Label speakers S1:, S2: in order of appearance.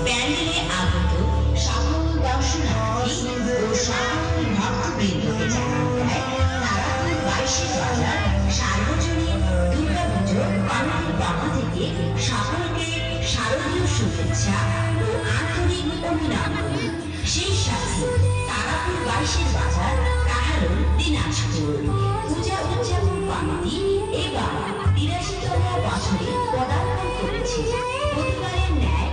S1: প্যান্ডেলে আগত সকল দর্শনার্থী ও সকল ভক্তবৃন্দকে জানানো দেয় তারাপুর 22-এর বাজার সার্বজনীন দুর্গাপুজো কমিটির পক্ষ থেকে সকলকে শারদীয় শুভেচ্ছা ও আন্তরিক অভিনন্দন। সেই সাথে তারাপুর 22-এর বাজার কাহারোল দিনাজপুর পূজা উদযাপন কমিটি এবার 83তম বছরে পদার্পণ করেছে। প্রতিবারের ন্যায়